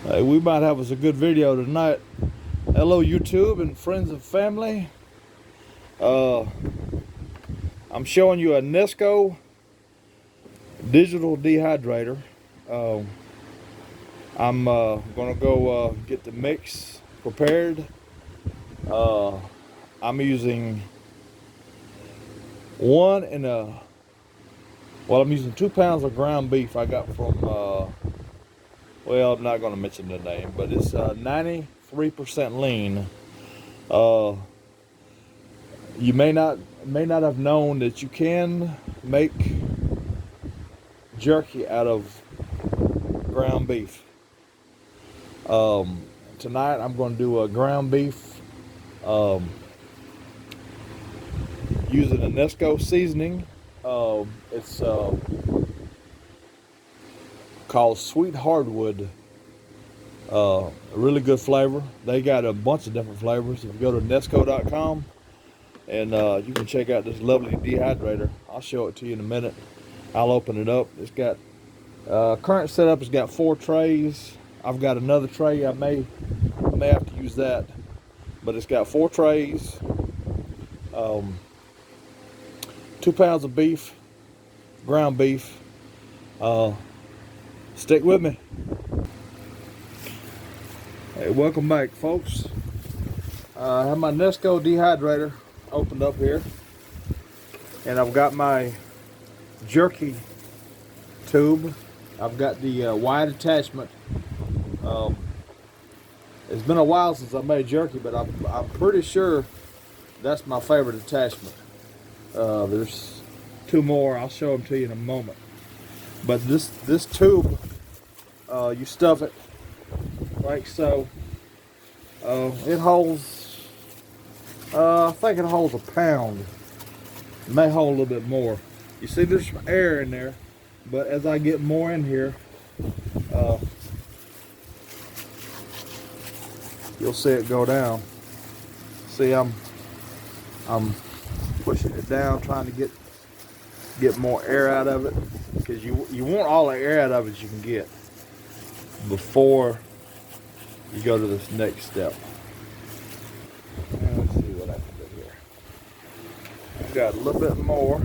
We might have us a good video tonight. Hello YouTube and friends and family. I'm showing you a Nesco digital dehydrator. I'm gonna go get the mix prepared. I'm using I'm using 2 pounds of ground beef I got from well, I'm not going to mention the name, but it's 93% lean. You may not have known that you can make jerky out of ground beef. Tonight I'm going to do a ground beef using a Nesco seasoning. It's called Sweet Hardwood. A really good flavor. They got a bunch of different flavors. If you go to nesco.com and you can check out this lovely dehydrator. I'll show it to you in a minute. I'll open it up. It's got current setup has got 4 trays. I've got another tray. I may have to use that, but it's got 4 trays. 2 pounds of beef, ground beef. Stick with me. Hey, welcome back, folks. I have my Nesco dehydrator opened up here, and I've got my jerky tube. I've got the wide attachment. It's been a while since I made jerky, but I'm pretty sure that's my favorite attachment. There's 2 more. I'll show them to you in a moment. But this tube, you stuff it like so. It holds, I think it holds a pound. It may hold a little bit more. You see there's some air in there, but as I get more in here, you'll see it go down. See, I'm pushing it down, trying to get more air out of it, because you want all the air out of it you can get before you go to this next step. Let's see what I can do here. I've got a little bit more.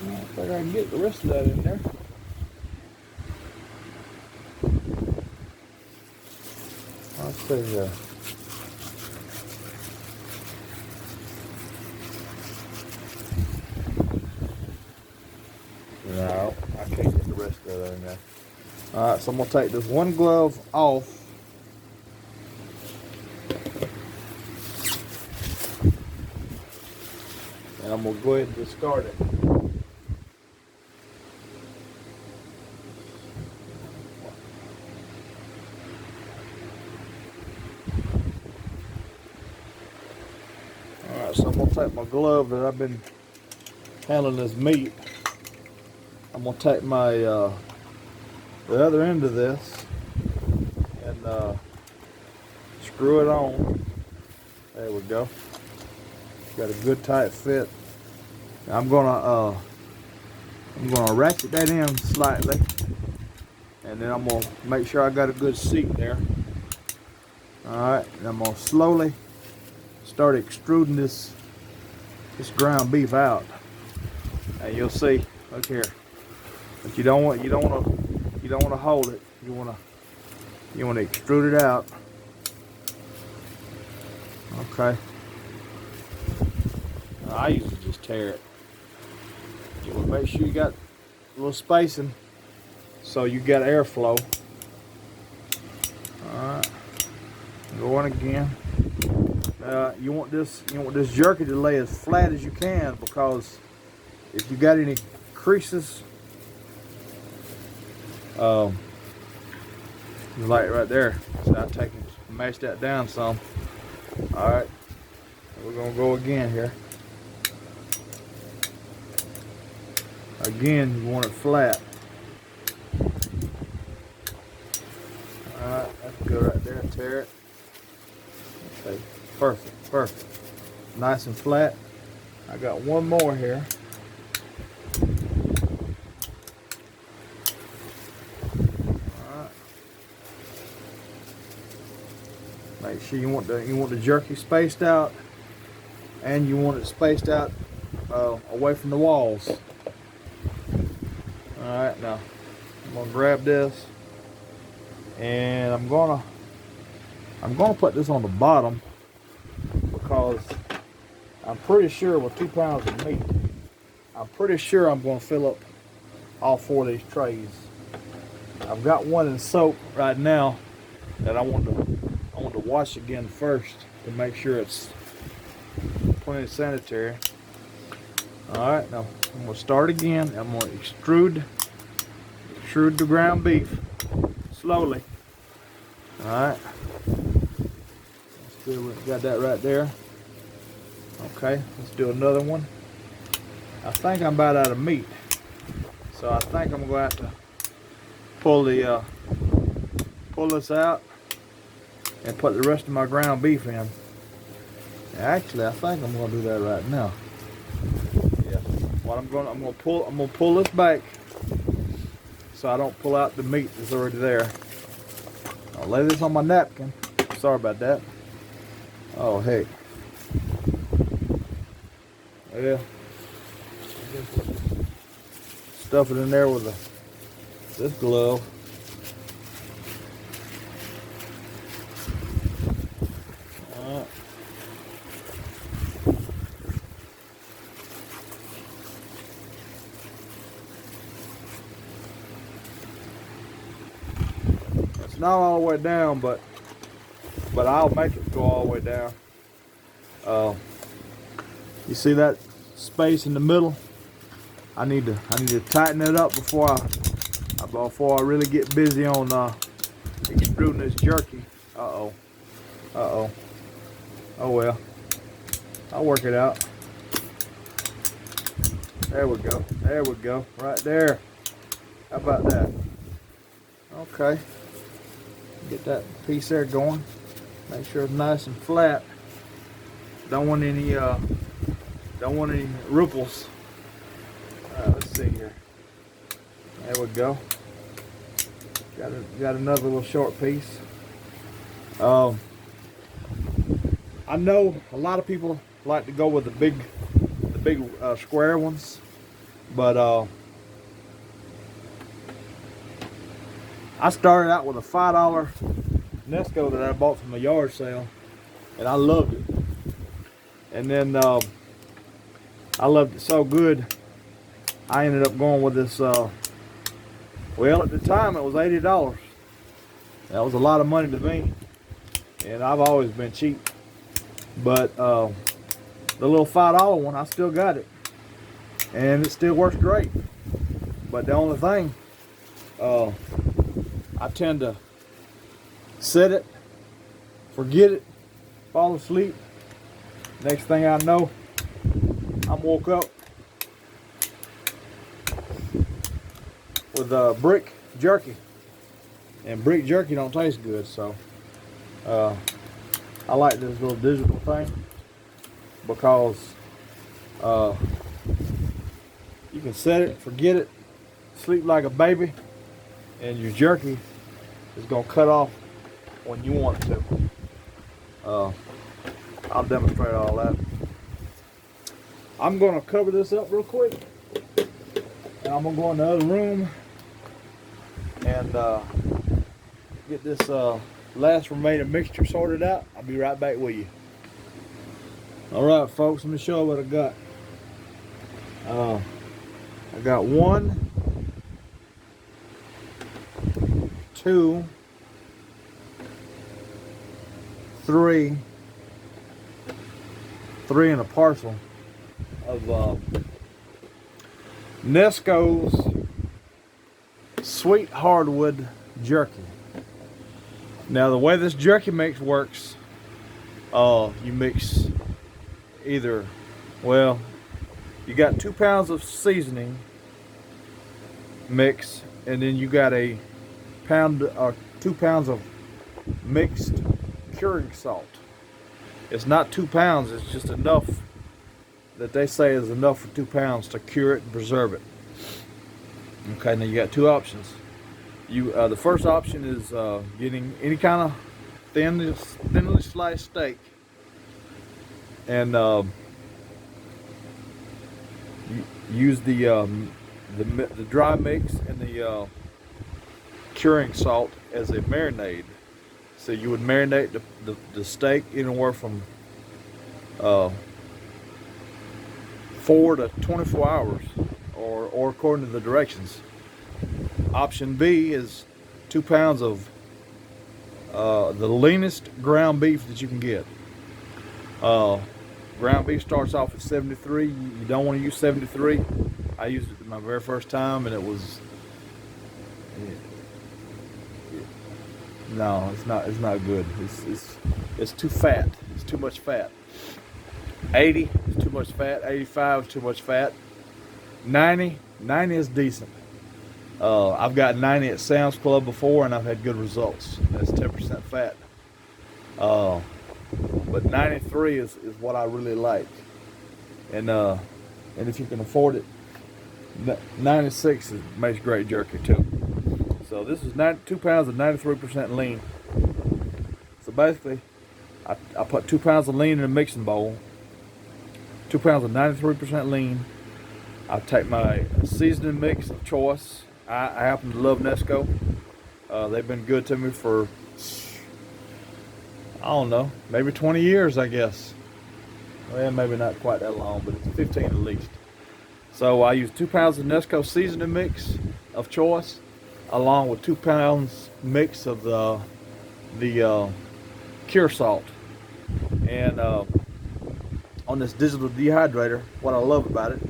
I think I can get the rest of that in there. Let's see here. No, I can't get the rest of it in there. Alright, so I'm going to take this one glove off. And I'm going to go ahead and discard it. Alright, so I'm going to take my glove that I've been handling this meat. I'm going to take my the other end of this and screw it on. There we go. Got a good tight fit. I'm gonna ratchet that in slightly, and then I'm gonna make sure I got a good seat there. Alright, and I'm gonna slowly start extruding this ground beef out. And you'll see, look here. But you don't want to hold it. You want to extrude it out. Okay. I usually just tear it. You want to make sure you got a little spacing so you got airflow. Alright. Go on again. You want this jerky to lay as flat as you can, because if you got any creases, like right there, so I take and mash that down some. Alright, we're gonna go again here. Again, you want it flat. Alright, that's good right there. Tear it. Okay, perfect. Nice and flat. I got one more here. Make sure you want the jerky spaced out, and you want it spaced out away from the walls. All right, now I'm gonna grab this, and I'm gonna put this on the bottom because I'm pretty sure with 2 pounds of meat, I'm pretty sure I'm gonna fill up all 4 of these trays. I've got one in soak right now that I want to wash again first to make sure it's plenty sanitary. All right, now I'm gonna start again. I'm gonna extrude the ground beef slowly. All right, got that right there. Okay, let's do another one. I think I'm about out of meat, so I think I'm gonna have to pull this out and put the rest of my ground beef in. Actually, I think I'm gonna do that right now. Yeah. What I'm gonna pull this back so I don't pull out the meat that's already there. I'll lay this on my napkin. Sorry about that. Oh heck. Yeah. Stuff it in there with this glove. It's not all the way down, but I'll make it go all the way down. You see that space in the middle? I need to tighten it up before I really get busy on extruding this jerky. Oh well, I'll work it out. There we go, right there. How about that? Okay, get that piece there going. Make sure it's nice and flat. Don't want any ripples. Let's see here. There we go. Got another little short piece. I know a lot of people like to go with the big square ones, but I started out with a $5 Nesco that I bought from a yard sale, and I loved it. And then I loved it so good, I ended up going with this. Well, at the time it was $80. That was a lot of money to me, and I've always been cheap. But the little $5 one, I still got it, and it still works great. But the only thing, I tend to set it, forget it, fall asleep. Next thing I know, I'm woke up with brick jerky, and brick jerky don't taste good. So I like this little digital thing because you can set it, forget it, sleep like a baby, and your jerky is gonna cut off when you want it to. I'll demonstrate all that. I'm gonna cover this up real quick, and I'm gonna go in the other room and get this last remaining mixture sorted out. I'll be right back with you. All right, folks, let me show you what I got. I got 1, 2, 3 and a parcel of Nesco's Sweet Hardwood Jerky. Now, the way this jerky mix works, you mix either, well, you got 2 pounds of seasoning mix, and then you got a pound or 2 pounds of mixed curing salt. It's not 2 pounds, it's just enough that they say is enough for 2 pounds to cure it and preserve it. Okay, now you got 2 options. The first option is getting any kind of thinly sliced steak, and use the dry mix and the curing salt as a marinade. So you would marinate the steak anywhere from uh, 4 to 24 hours, or according to the directions. Option B is 2 pounds of the leanest ground beef that you can get. Ground beef starts off at 73. You don't want to use 73. I used it my very first time, and it was no, it's not. It's not good. It's too fat. It's too much fat. 80 is too much fat. 85 is too much fat. 90 is decent. I've got 90 at Sam's Club before, and I've had good results. That's 10% fat. But 93 is what I really like. And if you can afford it, 96 makes great jerky too. So this is 2 pounds of 93% lean. So basically, I put 2 pounds of lean in a mixing bowl. 2 pounds of 93% lean. I take my seasoning mix of choice. I happen to love Nesco. They've been good to me for, I don't know, maybe 20 years, I guess. Well, maybe not quite that long, but it's 15 at least. So I use 2 pounds of Nesco seasoning mix of choice, along with 2 pounds mix of the cure salt. And on this digital dehydrator, what I love about it,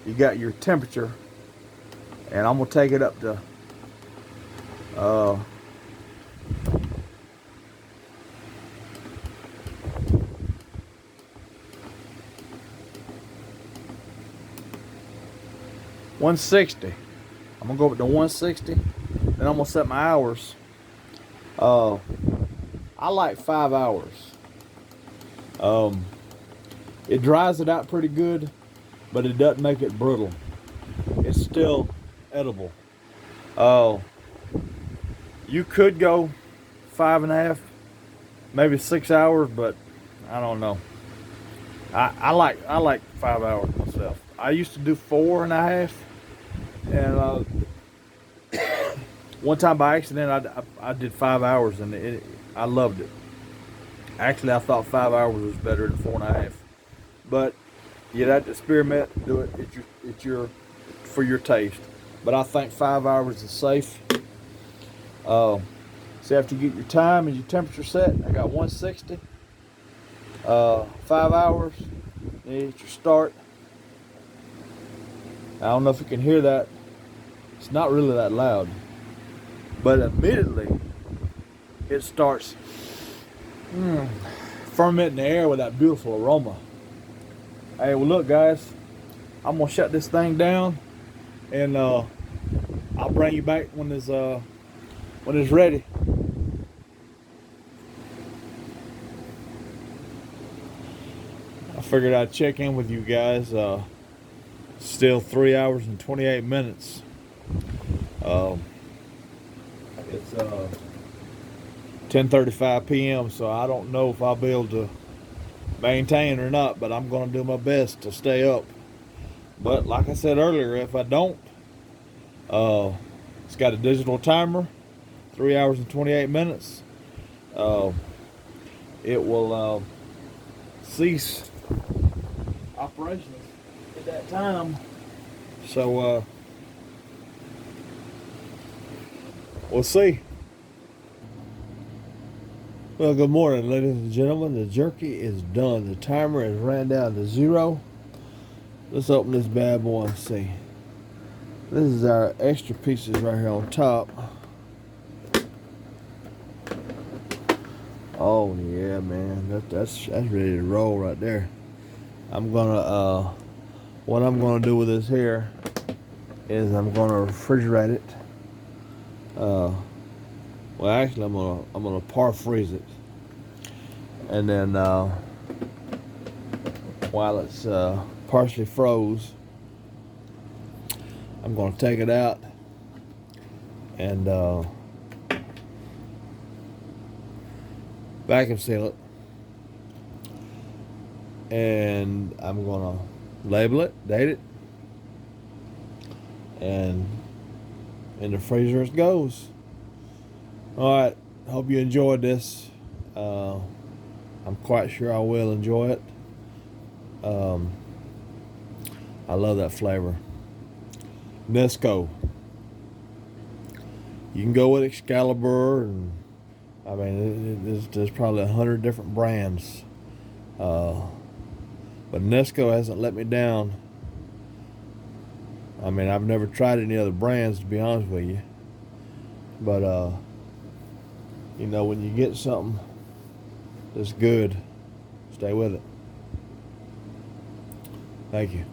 you got your temperature, and I'm gonna take it up to 160. I'm gonna go up to 160. Then I'm gonna set my hours. I like 5 hours. It dries it out pretty good, but it doesn't make it brittle. It's still edible. You could go 5.5, maybe 6 hours, but I don't know. I like 5 hours myself. I used to do 4.5, and one time by accident I did 5 hours, and I loved it. Actually, I thought 5 hours was better than 4.5, but you'd have to experiment, do it. It's your for your taste. But I think 5 hours is safe. So after you get your time and your temperature set, I got 160. 5 hours. Then you hit your start. I don't know if you can hear that. It's not really that loud, but immediately it starts fermenting the air with that beautiful aroma. Hey, well look guys, I'm gonna shut this thing down, and I'll bring you back when it's ready. I figured I'd check in with you guys. Still 3 hours and 28 minutes. It's 10:35 p.m. so I don't know if I'll be able to maintain or not, but I'm going to do my best to stay up. But like I said earlier, if I don't, it's got a digital timer, 3 hours and 28 minutes. It will cease operations at that time. So we'll see. Well, good morning, ladies and gentlemen. The jerky is done. The timer has ran down to 0. Let's open this bad boy and see. This is our extra pieces right here on top. Oh yeah, man, that's ready to roll right there. I'm gonna what I'm gonna do with this here is I'm gonna refrigerate it. Well, actually, I'm gonna par freeze it, and then while it's partially froze, I'm gonna take it out and vacuum seal it. And I'm gonna label it, date it, and in the freezer it goes. All right, hope you enjoyed this. I'm quite sure I will enjoy it. I love that flavor. Nesco. You can go with Excalibur, and I mean, there's probably 100 different brands. But Nesco hasn't let me down. I mean, I've never tried any other brands, to be honest with you. But, you know, when you get something that's good, stay with it. Thank you.